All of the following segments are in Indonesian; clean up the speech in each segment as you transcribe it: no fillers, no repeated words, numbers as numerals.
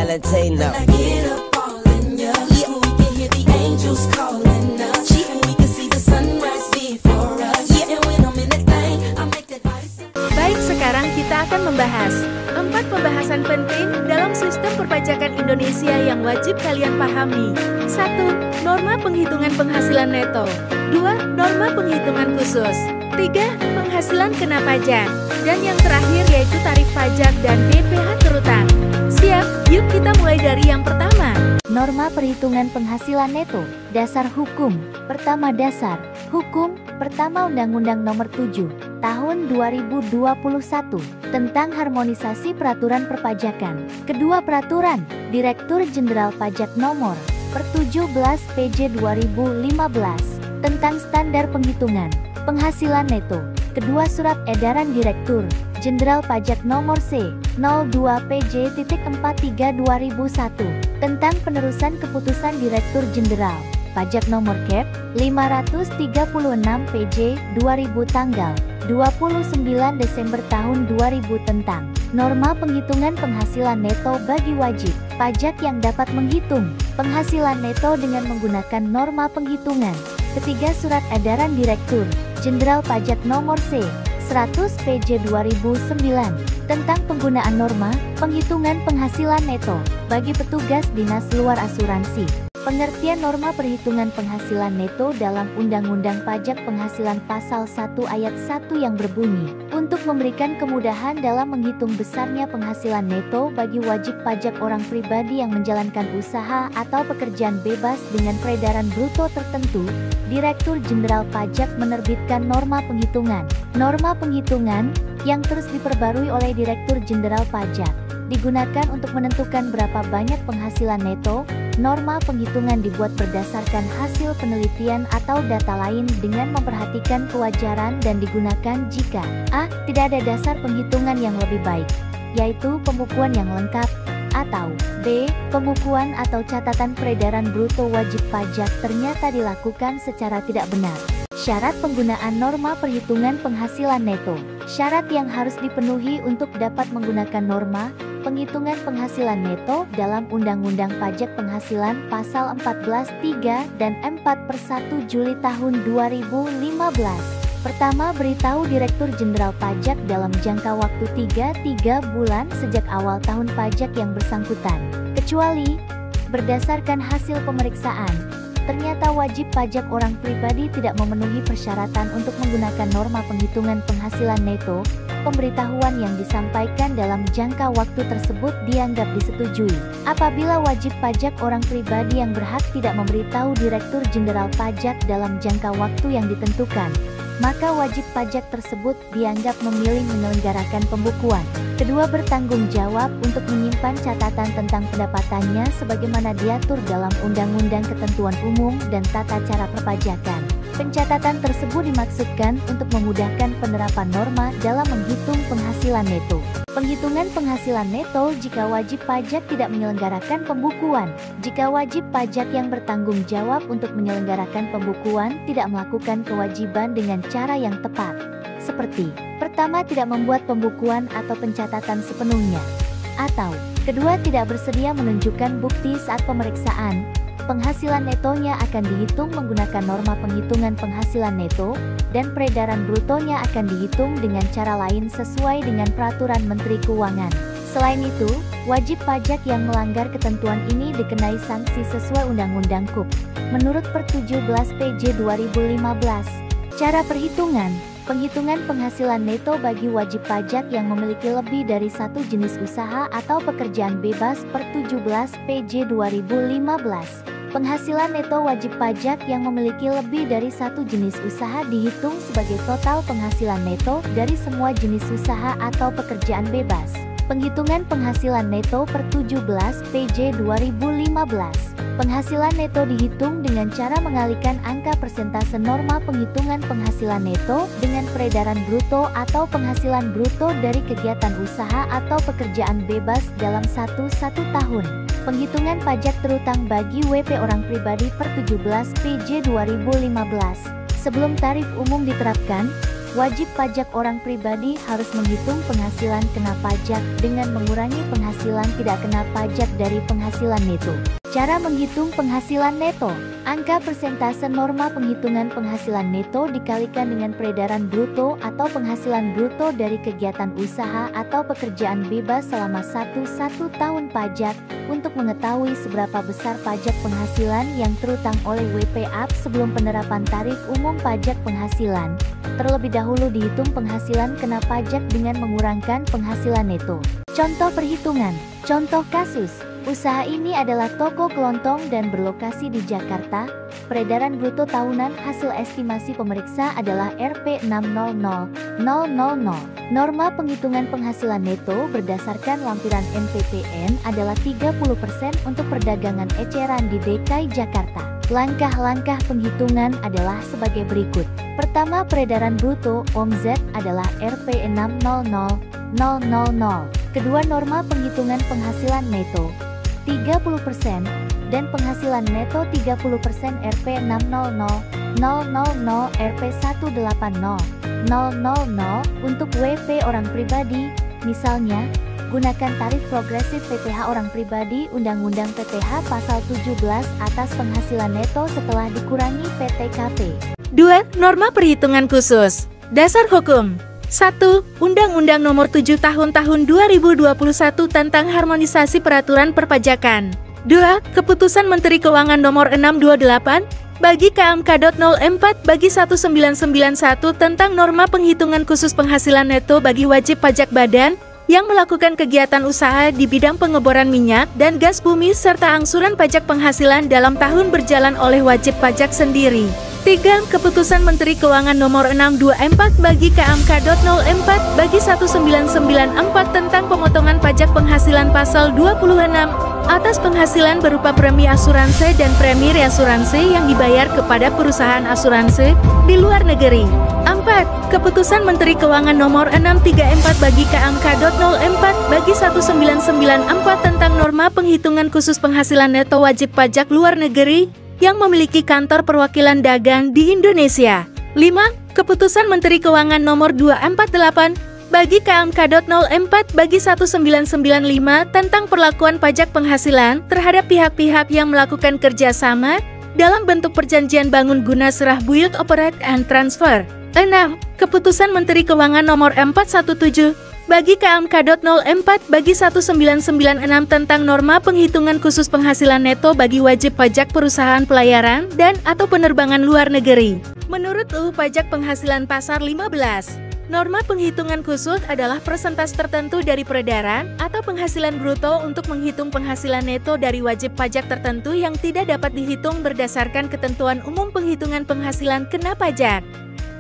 Valentino. I get up all in ya. Yeah. We can hear the angels calling us. Yeah. We can see the sunrise before us. Yeah. And when I'm in that thing, I make that body sing. Baik, sekarang kita akan membahas 4 pembahasan penting dalam sistem perpajakan Indonesia yang wajib kalian pahami. 1. Norma penghitungan penghasilan neto. 2. Norma penghitungan khusus. 3. Penghasilan kena pajak. Dan yang terakhir yaitu tarif pajak dan BPH terutang. Siap, yuk kita mulai dari yang pertama. Norma perhitungan penghasilan neto. Dasar hukum. Pertama, dasar hukum pertama Undang-Undang Nomor 7 Tahun 2021 tentang harmonisasi peraturan perpajakan. Kedua, Peraturan Direktur Jenderal Pajak Nomor per 17 PJ 2015 tentang standar penghitungan penghasilan neto. Kedua, Surat Edaran Direktur Jenderal Pajak Nomor C02 PJ.43 2001 tentang penerusan keputusan Direktur Jenderal Pajak Nomor Cap 536 PJ 2000 tanggal 29 Desember tahun 2000 tentang norma penghitungan penghasilan neto bagi wajib pajak yang dapat menghitung penghasilan neto dengan menggunakan norma penghitungan. Ketiga, Surat Edaran Direktur Jenderal Pajak Nomor C100 PJ 2009 tentang penggunaan norma penghitungan penghasilan neto bagi petugas dinas luar asuransi. Pengertian norma perhitungan penghasilan neto dalam Undang-Undang Pajak Penghasilan Pasal 1 Ayat 1 yang berbunyi, untuk memberikan kemudahan dalam menghitung besarnya penghasilan neto bagi wajib pajak orang pribadi yang menjalankan usaha atau pekerjaan bebas dengan peredaran bruto tertentu, Direktur Jenderal Pajak menerbitkan norma penghitungan. Norma penghitungan yang terus diperbarui oleh Direktur Jenderal Pajak digunakan untuk menentukan berapa banyak penghasilan neto. Norma penghitungan dibuat berdasarkan hasil penelitian atau data lain dengan memperhatikan kewajaran dan digunakan jika A. Tidak ada dasar penghitungan yang lebih baik, yaitu pembukuan yang lengkap, atau B. Pembukuan atau catatan peredaran bruto wajib pajak ternyata dilakukan secara tidak benar. Syarat penggunaan norma perhitungan penghasilan neto. Syarat yang harus dipenuhi untuk dapat menggunakan norma penghitungan penghasilan neto dalam Undang-Undang Pajak Penghasilan Pasal 14(3) dan 4 per 1 Juli tahun 2015. Pertama, beritahu Direktur Jenderal Pajak dalam jangka waktu 3 bulan sejak awal tahun pajak yang bersangkutan. Kecuali berdasarkan hasil pemeriksaan ternyata wajib pajak orang pribadi tidak memenuhi persyaratan untuk menggunakan norma penghitungan penghasilan neto, pemberitahuan yang disampaikan dalam jangka waktu tersebut dianggap disetujui. Apabila wajib pajak orang pribadi yang berhak tidak memberitahu Direktur Jenderal Pajak dalam jangka waktu yang ditentukan, maka wajib pajak tersebut dianggap memilih menyelenggarakan pembukuan. Kedua, bertanggung jawab untuk menyimpan catatan tentang pendapatannya sebagaimana diatur dalam Undang-Undang Ketentuan Umum dan Tata Cara Perpajakan. Pencatatan tersebut dimaksudkan untuk memudahkan penerapan norma dalam menghitung penghasilan neto. Penghitungan penghasilan neto jika wajib pajak tidak menyelenggarakan pembukuan. Jika wajib pajak yang bertanggung jawab untuk menyelenggarakan pembukuan tidak melakukan kewajiban dengan cara yang tepat, seperti pertama, tidak membuat pembukuan atau pencatatan sepenuhnya, atau kedua, tidak bersedia menunjukkan bukti saat pemeriksaan, penghasilan netonya akan dihitung menggunakan norma penghitungan penghasilan neto, dan peredaran brutonya akan dihitung dengan cara lain sesuai dengan Peraturan Menteri Keuangan. Selain itu, wajib pajak yang melanggar ketentuan ini dikenai sanksi sesuai Undang-Undang KUP. Menurut per 17 PJ 2015, cara perhitungan penghitungan penghasilan neto bagi wajib pajak yang memiliki lebih dari satu jenis usaha atau pekerjaan bebas per 17 PJ 2015. Penghasilan neto wajib pajak yang memiliki lebih dari satu jenis usaha dihitung sebagai total penghasilan neto dari semua jenis usaha atau pekerjaan bebas. Penghitungan penghasilan neto per 17 PJ 2015. Penghasilan neto dihitung dengan cara mengalihkan angka persentase norma penghitungan penghasilan neto dengan peredaran bruto atau penghasilan bruto dari kegiatan usaha atau pekerjaan bebas dalam satu tahun. Penghitungan pajak terutang bagi WP orang pribadi per 17 PJ 2015. Sebelum tarif umum diterapkan, Wajib pajak orang pribadi harus menghitung penghasilan kena pajak dengan mengurangi penghasilan tidak kena pajak dari penghasilan neto. Cara menghitung penghasilan neto. Angka persentase norma penghitungan penghasilan neto dikalikan dengan peredaran bruto atau penghasilan bruto dari kegiatan usaha atau pekerjaan bebas selama 1 tahun pajak untuk mengetahui seberapa besar pajak penghasilan yang terutang oleh WPA sebelum penerapan tarif umum pajak penghasilan. Terlebih dahulu dihitung penghasilan kena pajak dengan mengurangkan penghasilan neto. Contoh perhitungan. Contoh kasus. Usaha ini adalah toko kelontong dan berlokasi di Jakarta. Peredaran bruto tahunan hasil estimasi pemeriksa adalah Rp600.000. Norma penghitungan penghasilan neto berdasarkan lampiran NPPN adalah 30% untuk perdagangan eceran di DKI Jakarta. Langkah-langkah penghitungan adalah sebagai berikut. Pertama, peredaran bruto (OMZ) adalah Rp600.000. Kedua, norma penghitungan penghasilan neto 30% dan penghasilan neto 30% Rp600.000 Rp180.000 untuk WP orang pribadi. Misalnya, gunakan tarif progresif PPh orang pribadi Undang-Undang PPh Pasal 17 atas penghasilan neto setelah dikurangi PTKP. 2. Norma perhitungan khusus. Dasar hukum. 1. Undang-Undang Nomor 7 Tahun 2021 tentang Harmonisasi Peraturan Perpajakan. 2. Keputusan Menteri Keuangan Nomor 628 bagi KMK.04 bagi 1991 tentang norma penghitungan khusus penghasilan neto bagi wajib pajak badan yang melakukan kegiatan usaha di bidang pengeboran minyak dan gas bumi serta angsuran pajak penghasilan dalam tahun berjalan oleh wajib pajak sendiri. 3. Keputusan Menteri Keuangan Nomor 624 bagi KMK.04 bagi 1994 tentang pemotongan pajak penghasilan pasal 26 atas penghasilan berupa premi asuransi dan premi reasuransi yang dibayar kepada perusahaan asuransi di luar negeri. 4. Keputusan Menteri Keuangan Nomor 634 bagi KMK.04 bagi 1994 tentang norma penghitungan khusus penghasilan neto wajib pajak luar negeri yang memiliki kantor perwakilan dagang di Indonesia. 5. Keputusan Menteri Keuangan Nomor 248 bagi KMK.04 bagi 1995 tentang perlakuan pajak penghasilan terhadap pihak-pihak yang melakukan kerjasama dalam bentuk perjanjian bangun guna serah buyut operate and transfer. 6. Keputusan Menteri Keuangan Nomor 417 bagi KMK.04 bagi 1996 tentang norma penghitungan khusus penghasilan neto bagi wajib pajak perusahaan pelayaran dan atau penerbangan luar negeri. Menurut UU Pajak Penghasilan Pasar 15, norma penghitungan khusus adalah persentase tertentu dari peredaran atau penghasilan bruto untuk menghitung penghasilan neto dari wajib pajak tertentu yang tidak dapat dihitung berdasarkan ketentuan umum penghitungan penghasilan kena pajak.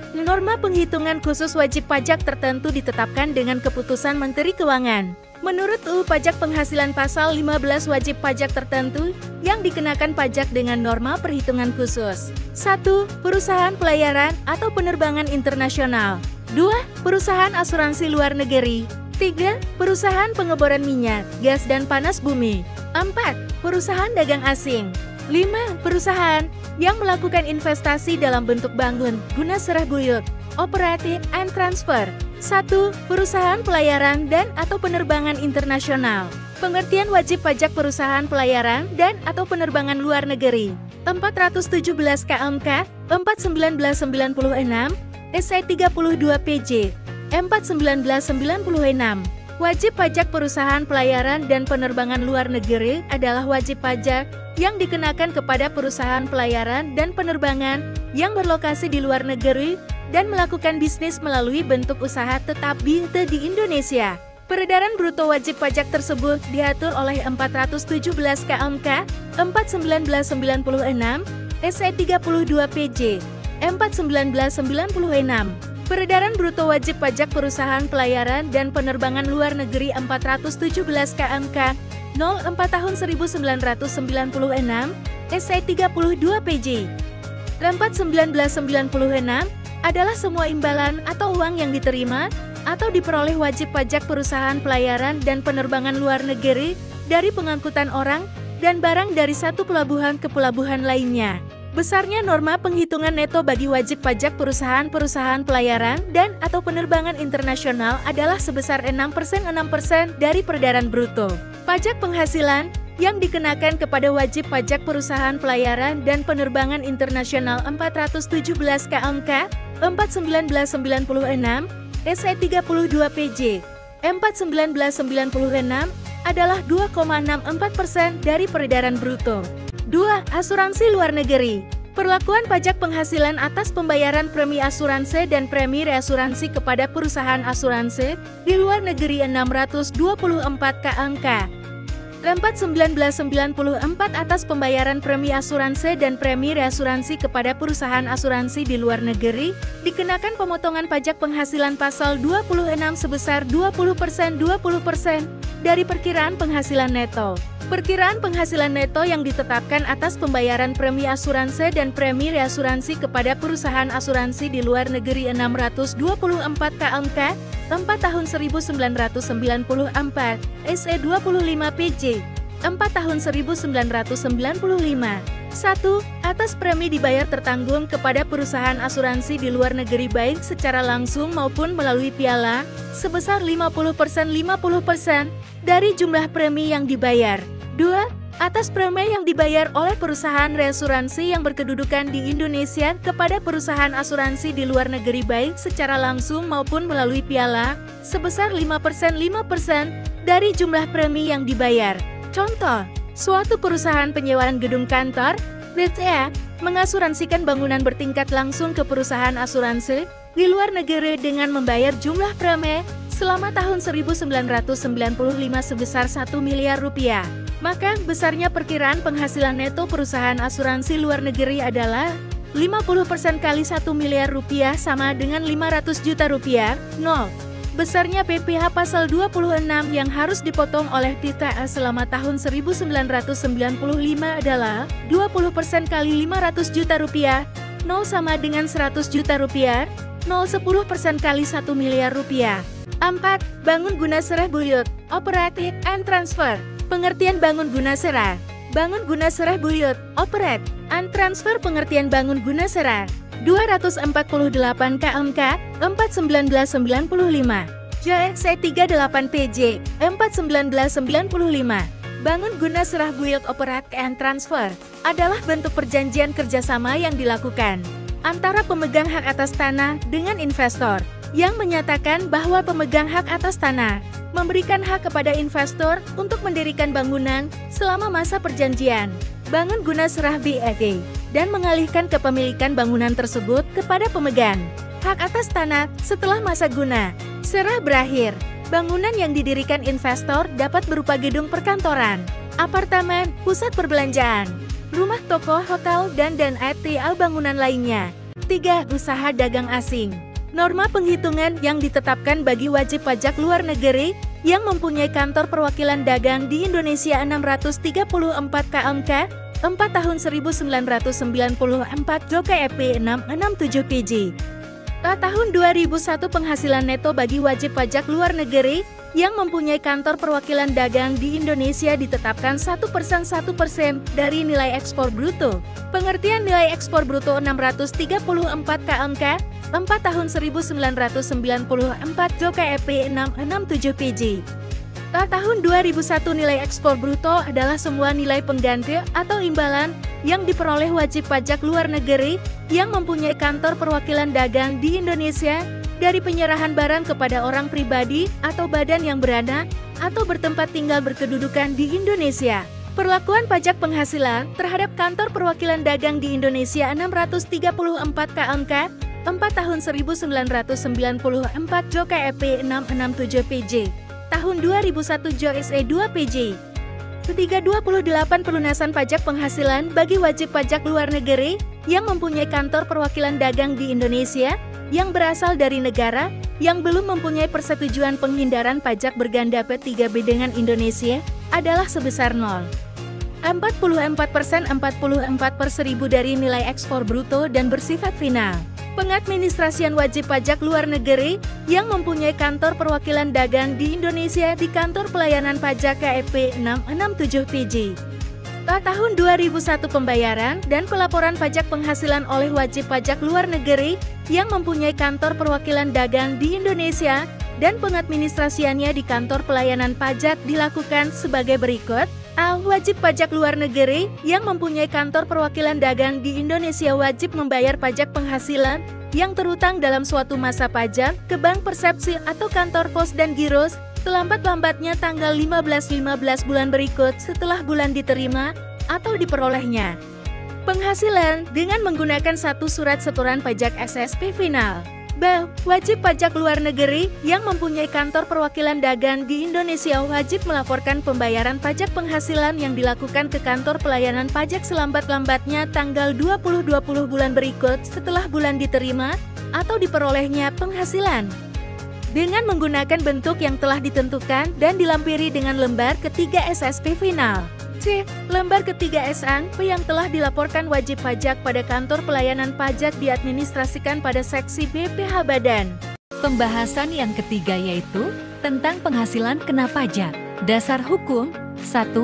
Norma penghitungan khusus wajib pajak tertentu ditetapkan dengan keputusan Menteri Keuangan. Menurut UU Pajak Penghasilan Pasal 15 wajib pajak tertentu yang dikenakan pajak dengan norma perhitungan khusus. 1. Perusahaan pelayaran atau penerbangan internasional. 2. Perusahaan asuransi luar negeri. 3. Perusahaan pengeboran minyak, gas dan panas bumi. 4. Perusahaan dagang asing. 5. Perusahaan yang melakukan investasi dalam bentuk bangun guna serah buyut, operating and transfer. 1. Perusahaan pelayaran dan atau penerbangan internasional. Pengertian wajib pajak perusahaan pelayaran dan atau penerbangan luar negeri. 417 KMK 41996 SE 32 PJ 41996. Wajib pajak perusahaan pelayaran dan penerbangan luar negeri adalah wajib pajak yang dikenakan kepada perusahaan pelayaran dan penerbangan yang berlokasi di luar negeri dan melakukan bisnis melalui bentuk usaha tetap di Indonesia. Peredaran bruto wajib pajak tersebut diatur oleh 417 KMK 41996 SE 32 PJ 41996. Peredaran bruto wajib pajak perusahaan pelayaran dan penerbangan luar negeri 417 KMK 04 tahun 1996 SE 32 PJ 41996 adalah semua imbalan atau uang yang diterima atau diperoleh wajib pajak perusahaan pelayaran dan penerbangan luar negeri dari pengangkutan orang dan barang dari satu pelabuhan ke pelabuhan lainnya. Besarnya norma penghitungan neto bagi wajib pajak perusahaan-perusahaan pelayaran dan atau penerbangan internasional adalah sebesar 6% dari peredaran bruto. Pajak penghasilan yang dikenakan kepada wajib pajak perusahaan pelayaran dan penerbangan internasional 417 KMK 41996 SE 32 PJ 41996 adalah 2,64% dari peredaran bruto. 2. Asuransi luar negeri. Perlakuan pajak penghasilan atas pembayaran premi asuransi dan premi reasuransi kepada perusahaan asuransi di luar negeri 624 KMK 41994 atas pembayaran premi asuransi dan premi reasuransi kepada perusahaan asuransi di luar negeri dikenakan pemotongan pajak penghasilan pasal 26 sebesar 20% dari perkiraan penghasilan neto. Perkiraan penghasilan neto yang ditetapkan atas pembayaran premi asuransi dan premi reasuransi kepada perusahaan asuransi di luar negeri 624 KMK 4 tahun 1994 SE 25 PJ 4 tahun 1995. 1. Atas premi dibayar tertanggung kepada perusahaan asuransi di luar negeri baik secara langsung maupun melalui piala sebesar 50% dari jumlah premi yang dibayar. 2. Atas premi yang dibayar oleh perusahaan reasuransi yang berkedudukan di Indonesia kepada perusahaan asuransi di luar negeri baik secara langsung maupun melalui piala sebesar 5% dari jumlah premi yang dibayar. Contoh, suatu perusahaan penyewaan gedung kantor, BTA, mengasuransikan bangunan bertingkat langsung ke perusahaan asuransi di luar negeri dengan membayar jumlah premi selama tahun 1995 sebesar 1 miliar rupiah. Maka besarnya perkiraan penghasilan neto perusahaan asuransi luar negeri adalah 50% kali 1 miliar rupiah sama dengan 500 juta rupiah. 0. Besarnya PPh pasal 26 yang harus dipotong oleh TTA selama tahun 1995 adalah 20% kali 500 juta rupiah. 0 sama dengan 100 juta rupiah. 0 10% kali 1 miliar rupiah. 4. Bangun guna serah buyut, operate and transfer. Pengertian bangun guna serah. Bangun guna serah buyut, operate and transfer. Pengertian bangun guna serah 248 KMK 41995 JSE 38 PJ 41995. Bangun guna serah buyut, operate and transfer adalah bentuk perjanjian kerjasama yang dilakukan antara pemegang hak atas tanah dengan investor yang menyatakan bahwa pemegang hak atas tanah memberikan hak kepada investor untuk mendirikan bangunan selama masa perjanjian bangun guna serah BAT dan mengalihkan kepemilikan bangunan tersebut kepada pemegang hak atas tanah setelah masa guna serah berakhir. Bangunan yang didirikan investor dapat berupa gedung perkantoran, apartemen, pusat perbelanjaan, rumah toko, hotel, dan ATL bangunan lainnya. 3. Usaha dagang asing. Norma penghitungan yang ditetapkan bagi wajib pajak luar negeri yang mempunyai kantor perwakilan dagang di Indonesia 634 KMK 4 tahun 1994 JKEP 667 PJ. Tahun 2001 penghasilan neto bagi wajib pajak luar negeri yang mempunyai kantor perwakilan dagang di Indonesia ditetapkan 1% dari nilai ekspor bruto. Pengertian nilai ekspor bruto 634 KMK 4 tahun 1994 JKEP 667 PJ. Tahun 2001 nilai ekspor bruto adalah semua nilai pengganti atau imbalan yang diperoleh wajib pajak luar negeri yang mempunyai kantor perwakilan dagang di Indonesia dari penyerahan barang kepada orang pribadi atau badan yang berada atau bertempat tinggal berkedudukan di Indonesia. Perlakuan pajak penghasilan terhadap kantor perwakilan dagang di Indonesia 634 KMK 4 tahun 1994 JKEP 667 PJ. Tahun 2001 JSE 2 PJ. Ketiga, 28 pelunasan pajak penghasilan bagi wajib pajak luar negeri yang mempunyai kantor perwakilan dagang di Indonesia yang berasal dari negara yang belum mempunyai persetujuan penghindaran pajak berganda P3B dengan Indonesia adalah sebesar 0. 44% 44/1000 dari nilai ekspor bruto dan bersifat final. Pengadministrasian wajib pajak luar negeri yang mempunyai kantor perwakilan dagang di Indonesia di Kantor Pelayanan Pajak KEP 667 PJ. Tahun 2001 pembayaran dan pelaporan pajak penghasilan oleh wajib pajak luar negeri yang mempunyai kantor perwakilan dagang di Indonesia dan pengadministrasiannya di kantor pelayanan pajak dilakukan sebagai berikut. A. Wajib pajak luar negeri yang mempunyai kantor perwakilan dagang di Indonesia wajib membayar pajak penghasilan yang terutang dalam suatu masa pajak ke bank persepsi atau kantor pos dan giros selambat-lambatnya tanggal 15 bulan berikut setelah bulan diterima atau diperolehnya penghasilan dengan menggunakan satu surat setoran pajak SSP final. B. Wajib pajak luar negeri yang mempunyai kantor perwakilan dagang di Indonesia wajib melaporkan pembayaran pajak penghasilan yang dilakukan ke kantor pelayanan pajak selambat-lambatnya tanggal 20 bulan berikut setelah bulan diterima atau diperolehnya penghasilan dengan menggunakan bentuk yang telah ditentukan dan dilampiri dengan lembar ketiga SSP final. C. Lembar ketiga SNP yang telah dilaporkan wajib pajak pada kantor pelayanan pajak diadministrasikan pada seksi BPH Badan. Pembahasan yang ketiga yaitu tentang penghasilan kena pajak. Dasar hukum 1.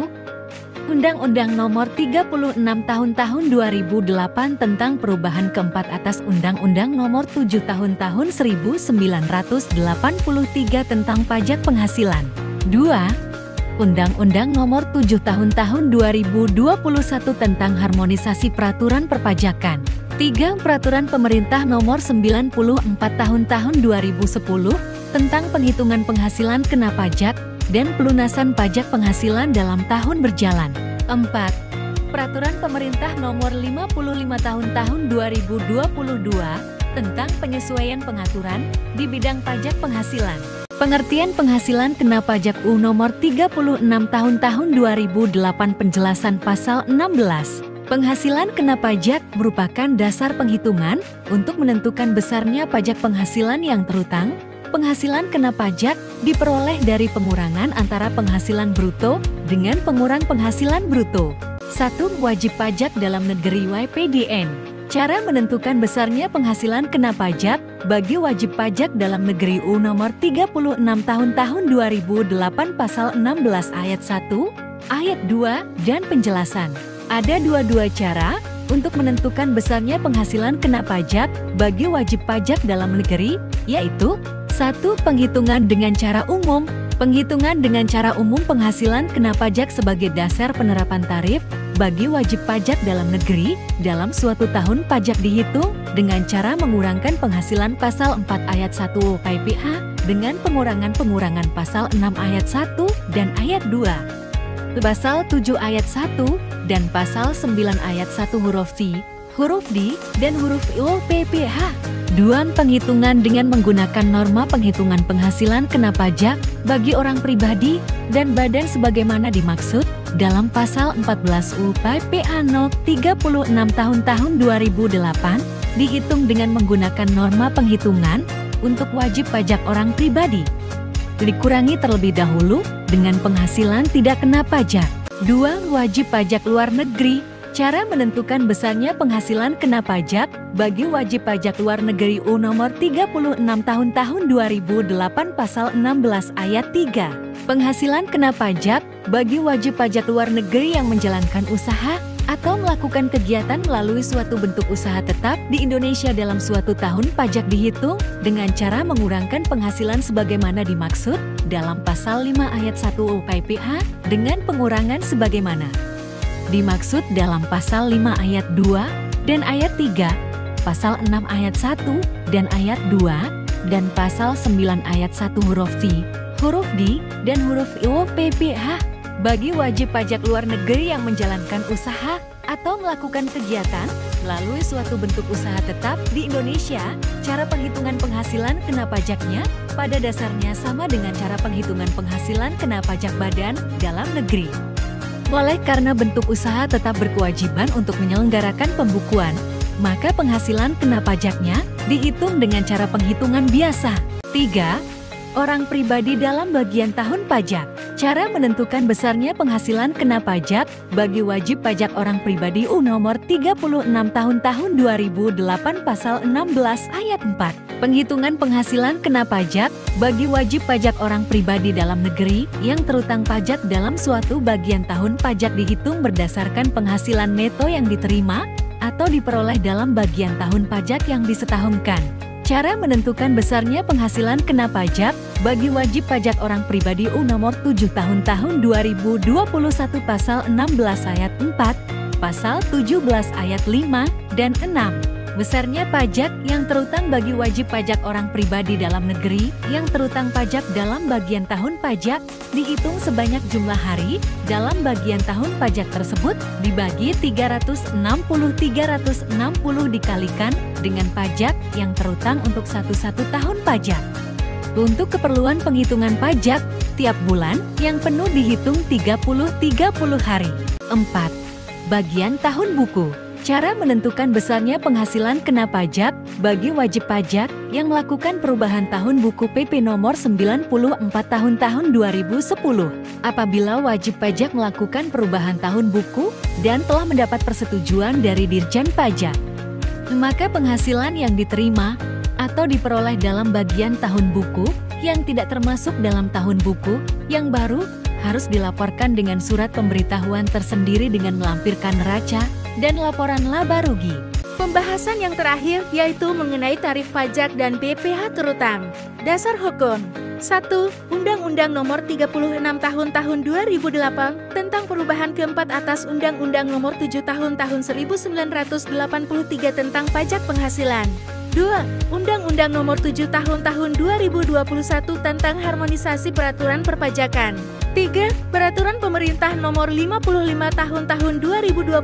Undang-Undang Nomor 36 Tahun 2008 tentang perubahan keempat atas Undang-Undang Nomor 7 Tahun 1983 tentang pajak penghasilan. 2. Undang-Undang Nomor 7 Tahun 2021 tentang harmonisasi peraturan perpajakan. 3. Peraturan Pemerintah Nomor 94 Tahun 2010 tentang penghitungan penghasilan kena pajak dan pelunasan pajak penghasilan dalam tahun berjalan. 4. Peraturan Pemerintah Nomor 55 Tahun 2022 tentang penyesuaian pengaturan di bidang pajak penghasilan. Pengertian penghasilan kena pajak UU Nomor 36 Tahun 2008 penjelasan pasal 16. Penghasilan kena pajak merupakan dasar penghitungan untuk menentukan besarnya pajak penghasilan yang terutang. Penghasilan kena pajak diperoleh dari pengurangan antara penghasilan bruto dengan pengurang penghasilan bruto. 1. Wajib pajak dalam negeri YPDN. Cara menentukan besarnya penghasilan kena pajak bagi wajib pajak dalam negeri UU Nomor 36 Tahun 2008 Pasal 16 Ayat 1, Ayat 2, dan penjelasan. Ada dua cara untuk menentukan besarnya penghasilan kena pajak bagi wajib pajak dalam negeri, yaitu 1. Penghitungan dengan cara umum. Penghitungan dengan cara umum penghasilan kena pajak sebagai dasar penerapan tarif bagi wajib pajak dalam negeri dalam suatu tahun pajak dihitung dengan cara mengurangkan penghasilan pasal 4 ayat 1 PPh dengan pengurangan pasal 6 ayat 1 dan ayat 2. Pasal 7 ayat 1 dan pasal 9 ayat 1 huruf C, huruf D, dan huruf I PPh. Duan penghitungan dengan menggunakan norma penghitungan penghasilan kena pajak bagi orang pribadi dan badan sebagaimana dimaksud dalam pasal 14 UU PPh No. 36 tahun 2008 dihitung dengan menggunakan norma penghitungan untuk wajib pajak orang pribadi. Dikurangi terlebih dahulu dengan penghasilan tidak kena pajak. 2. Wajib pajak luar negeri. Cara menentukan besarnya penghasilan kena pajak bagi wajib pajak luar negeri UU Nomor 36 Tahun 2008 Pasal 16 Ayat 3. Penghasilan kena pajak bagi wajib pajak luar negeri yang menjalankan usaha atau melakukan kegiatan melalui suatu bentuk usaha tetap di Indonesia dalam suatu tahun pajak dihitung dengan cara mengurangkan penghasilan sebagaimana dimaksud dalam Pasal 5 Ayat 1 UU PPh dengan pengurangan sebagaimana dimaksud dalam Pasal 5 Ayat 2 dan Ayat 3, Pasal 6 Ayat 1 dan Ayat 2, dan Pasal 9 Ayat 1 huruf C, huruf D, dan huruf I PPh bagi wajib pajak luar negeri yang menjalankan usaha atau melakukan kegiatan melalui suatu bentuk usaha tetap di Indonesia. Cara penghitungan penghasilan kena pajaknya pada dasarnya sama dengan cara penghitungan penghasilan kena pajak badan dalam negeri. Oleh karena bentuk usaha tetap berkewajiban untuk menyelenggarakan pembukuan, maka penghasilan kena pajaknya dihitung dengan cara penghitungan biasa. 3. Orang pribadi dalam bagian tahun pajak. Cara menentukan besarnya penghasilan kena pajak bagi wajib pajak orang pribadi UU Nomor 36 Tahun 2008 Pasal 16 Ayat 4. Penghitungan penghasilan kena pajak bagi wajib pajak orang pribadi dalam negeri yang terutang pajak dalam suatu bagian tahun pajak dihitung berdasarkan penghasilan neto yang diterima atau diperoleh dalam bagian tahun pajak yang disetahunkan. Cara menentukan besarnya penghasilan kena pajak bagi wajib pajak orang pribadi nomor 7 tahun 2021 pasal 16 ayat 4, pasal 17 ayat 5 dan 6. Besarnya pajak yang terutang bagi wajib pajak orang pribadi dalam negeri yang terutang pajak dalam bagian tahun pajak dihitung sebanyak jumlah hari dalam bagian tahun pajak tersebut dibagi 360 dikalikan dengan pajak yang terutang untuk satu-satu tahun pajak. Untuk keperluan penghitungan pajak, tiap bulan yang penuh dihitung 30 hari. 4. Bagian tahun buku. Cara menentukan besarnya penghasilan kena pajak bagi wajib pajak yang melakukan perubahan tahun buku PP nomor 94 tahun 2010. Apabila wajib pajak melakukan perubahan tahun buku dan telah mendapat persetujuan dari Dirjen Pajak, maka penghasilan yang diterima atau diperoleh dalam bagian tahun buku yang tidak termasuk dalam tahun buku yang baru harus dilaporkan dengan surat pemberitahuan tersendiri dengan melampirkan neraca dan laporan laba rugi. Pembahasan yang terakhir yaitu mengenai tarif pajak dan BPH terutang. Dasar hukum 1. Undang-Undang Nomor 36 Tahun 2008 tentang perubahan keempat atas Undang-Undang Nomor 7 Tahun 1983 tentang pajak penghasilan. 2. Undang-Undang Nomor 7 Tahun 2021 tentang harmonisasi peraturan perpajakan. 3. Peraturan Pemerintah Nomor 55 Tahun 2022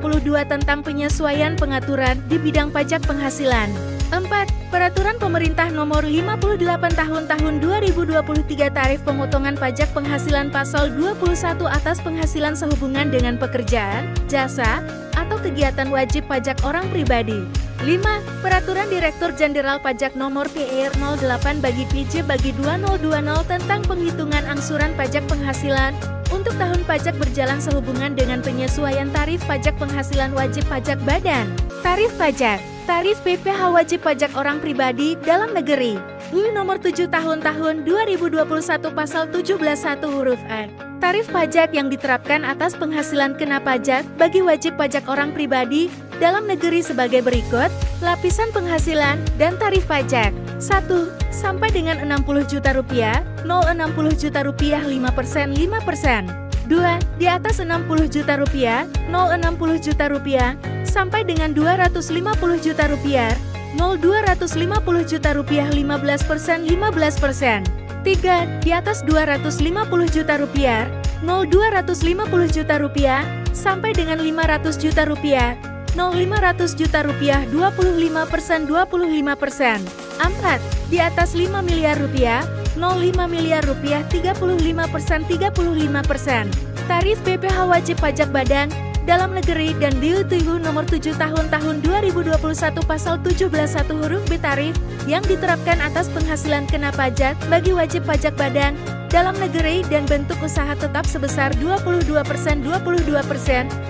tentang penyesuaian pengaturan di bidang pajak penghasilan. 4. Peraturan Pemerintah Nomor 58 Tahun 2023 tarif pemotongan pajak penghasilan pasal 21 atas penghasilan sehubungan dengan pekerjaan, jasa, atau kegiatan wajib pajak orang pribadi. 5. Peraturan Direktur Jenderal Pajak Nomor PR 08 bagi PJ bagi 2020 tentang penghitungan angsuran pajak penghasilan untuk tahun pajak berjalan sehubungan dengan penyesuaian tarif pajak penghasilan wajib pajak badan. Tarif pajak. Tarif PPh wajib pajak orang pribadi dalam negeri. UI Nomor 7 Tahun 2021 Pasal 17(1) huruf A. Tarif pajak yang diterapkan atas penghasilan kena pajak bagi wajib pajak orang pribadi dalam negeri sebagai berikut: lapisan penghasilan dan tarif pajak. 1. Sampai dengan 60 juta rupiah, 0,60 juta rupiah 5%. 2. Di atas 60 juta rupiah, 0,60 juta rupiah, sampai dengan 250 juta rupiah, 0,250 juta rupiah 15%. 3. Di atas 250 juta rupiah, 0,250 juta rupiah, sampai dengan 500 juta rupiah, 0,500 juta rupiah 25%. 4. Di atas 5 miliar rupiah, 0,5 miliar rupiah 35%. Tarif BPH wajib pajak badan dalam negeri dan DUTU Nomor 7 Tahun 2021 Pasal 17(1) huruf B tarif yang diterapkan atas penghasilan kena pajak bagi wajib pajak badan dalam negeri dan bentuk usaha tetap sebesar 22%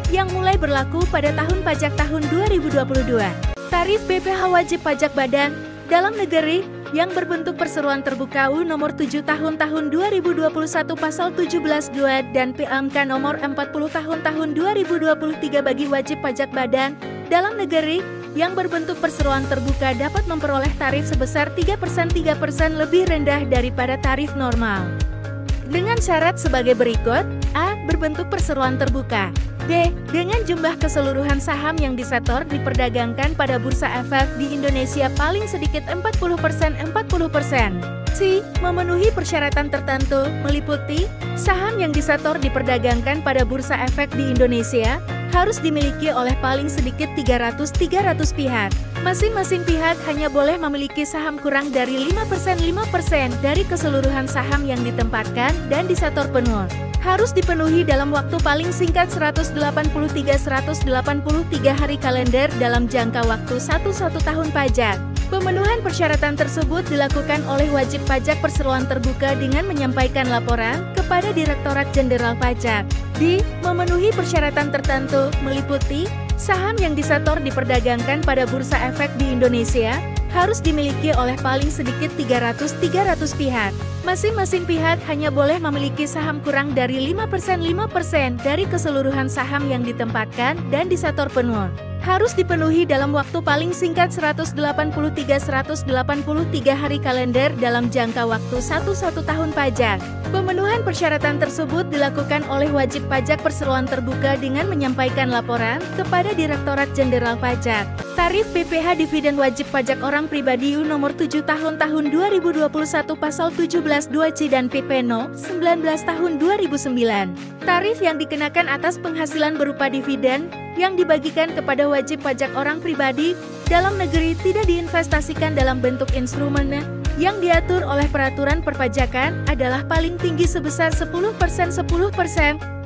yang mulai berlaku pada tahun pajak tahun 2022. Tarif BPH wajib pajak badan dalam negeri yang berbentuk perseroan terbuka U Nomor 7 Tahun 2021 Pasal 17(2) dan PMK Nomor 40 Tahun 2023 bagi wajib pajak badan dalam negeri yang berbentuk perseroan terbuka dapat memperoleh tarif sebesar 3% lebih rendah daripada tarif normal. Dengan syarat sebagai berikut: A. Berbentuk perseroan terbuka. B. Dengan jumlah keseluruhan saham yang disetor diperdagangkan pada Bursa Efek di Indonesia paling sedikit 40%. C. Memenuhi persyaratan tertentu meliputi saham yang disetor diperdagangkan pada Bursa Efek di Indonesia harus dimiliki oleh paling sedikit 300 pihak. Masing-masing pihak hanya boleh memiliki saham kurang dari 5% dari keseluruhan saham yang ditempatkan dan disetor penuh. Harus dipenuhi dalam waktu paling singkat 183 hari kalender dalam jangka waktu 1 tahun pajak. Pemenuhan persyaratan tersebut dilakukan oleh wajib pajak perseroan terbuka dengan menyampaikan laporan kepada Direktorat Jenderal Pajak. D. Memenuhi persyaratan tertentu meliputi saham yang disetor diperdagangkan pada Bursa Efek di Indonesia harus dimiliki oleh paling sedikit 300 pihak. Masing-masing pihak hanya boleh memiliki saham kurang dari 5% dari keseluruhan saham yang ditempatkan dan disetor penuh. Harus dipenuhi dalam waktu paling singkat 183 hari kalender dalam jangka waktu 1 tahun pajak. Pemenuhan persyaratan tersebut dilakukan oleh wajib pajak perseroan terbuka dengan menyampaikan laporan kepada Direktorat Jenderal Pajak. Tarif PPh dividen wajib pajak orang pribadi U nomor 7 tahun 2021 pasal 17 2C dan PP No. 19 tahun 2009. Tarif yang dikenakan atas penghasilan berupa dividen yang dibagikan kepada wajib pajak orang pribadi dalam negeri tidak diinvestasikan dalam bentuk instrumen yang diatur oleh peraturan perpajakan adalah paling tinggi sebesar 10%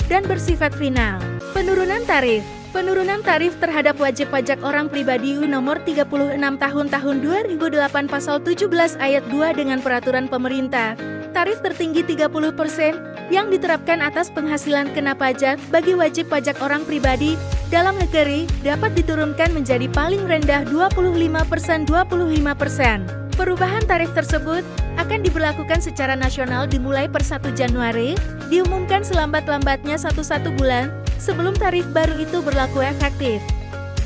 dan bersifat final. Penurunan tarif. Penurunan tarif terhadap wajib pajak orang pribadi U nomor 36 tahun 2008 pasal 17 ayat 2 dengan peraturan pemerintah. Tarif tertinggi 30% yang diterapkan atas penghasilan kena pajak bagi wajib pajak orang pribadi dalam negeri dapat diturunkan menjadi paling rendah 25%. Perubahan tarif tersebut akan diberlakukan secara nasional dimulai per 1 Januari, diumumkan selambat-lambatnya 1 bulan sebelum tarif baru itu berlaku efektif.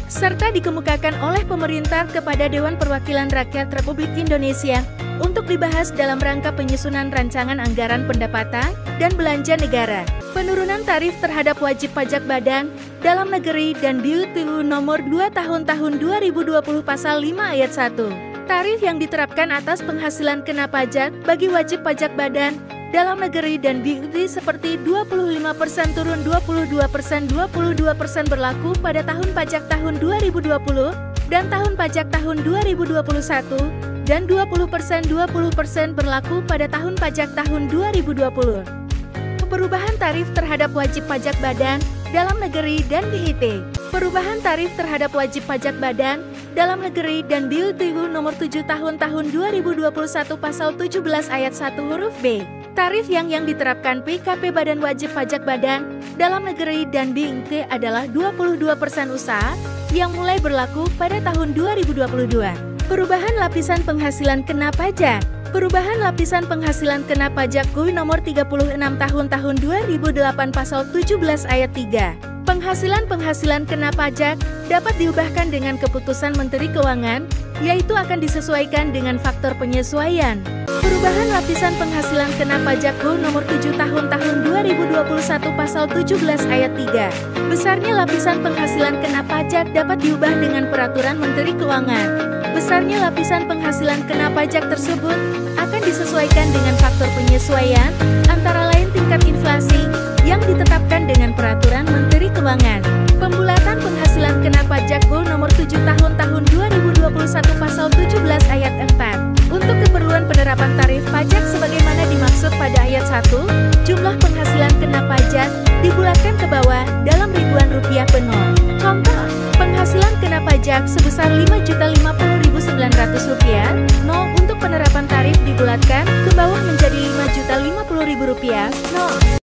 Serta dikemukakan oleh pemerintah kepada Dewan Perwakilan Rakyat Republik Indonesia untuk dibahas dalam rangka penyusunan rancangan anggaran pendapatan dan belanja negara. Penurunan tarif terhadap wajib pajak badan dalam negeri dan BUTU nomor 2 tahun 2020 pasal 5 ayat 1. Tarif yang diterapkan atas penghasilan kena pajak bagi wajib pajak badan dalam negeri dan BUT seperti 25% turun 22% berlaku pada tahun pajak tahun 2020 dan tahun pajak tahun 2021 dan 20% berlaku pada tahun pajak tahun 2020. Perubahan tarif terhadap wajib pajak badan dalam negeri dan BIT. Perubahan tarif terhadap wajib pajak badan dalam negeri dan BUTU nomor 7 tahun 2021 pasal 17 ayat 1 huruf B. Tarif yang diterapkan PKP Badan Wajib Pajak Badan dalam negeri dan BIT adalah 22% usaha yang mulai berlaku pada tahun 2022. Perubahan lapisan penghasilan kena pajak. Perubahan lapisan penghasilan kena pajak UI nomor 36 tahun 2008 pasal 17 ayat 3. Penghasilan kena pajak dapat diubahkan dengan keputusan Menteri Keuangan, yaitu akan disesuaikan dengan faktor penyesuaian. Perubahan lapisan penghasilan kena pajak UI nomor 7 tahun 2021 pasal 17 ayat 3. Besarnya lapisan penghasilan kena pajak dapat diubah dengan peraturan Menteri Keuangan. Besarnya lapisan penghasilan kena pajak tersebut akan disesuaikan dengan faktor penyesuaian, antara lain tingkat inflasi, yang ditetapkan dengan peraturan Menteri Keuangan. Pembulatan penghasilan kena pajak UI nomor 7 tahun 2021 pasal 17 ayat 4. Untuk keperluan penerapan tarif pajak sebagaimana dimaksud pada ayat 1, jumlah penghasilan kena pajak dibulatkan ke bawah dalam ribuan rupiah penuh. Contoh, penghasilan kena pajak sebesar Rp5.050.900, untuk penerapan tarif dibulatkan ke bawah menjadi Rp5.050.000,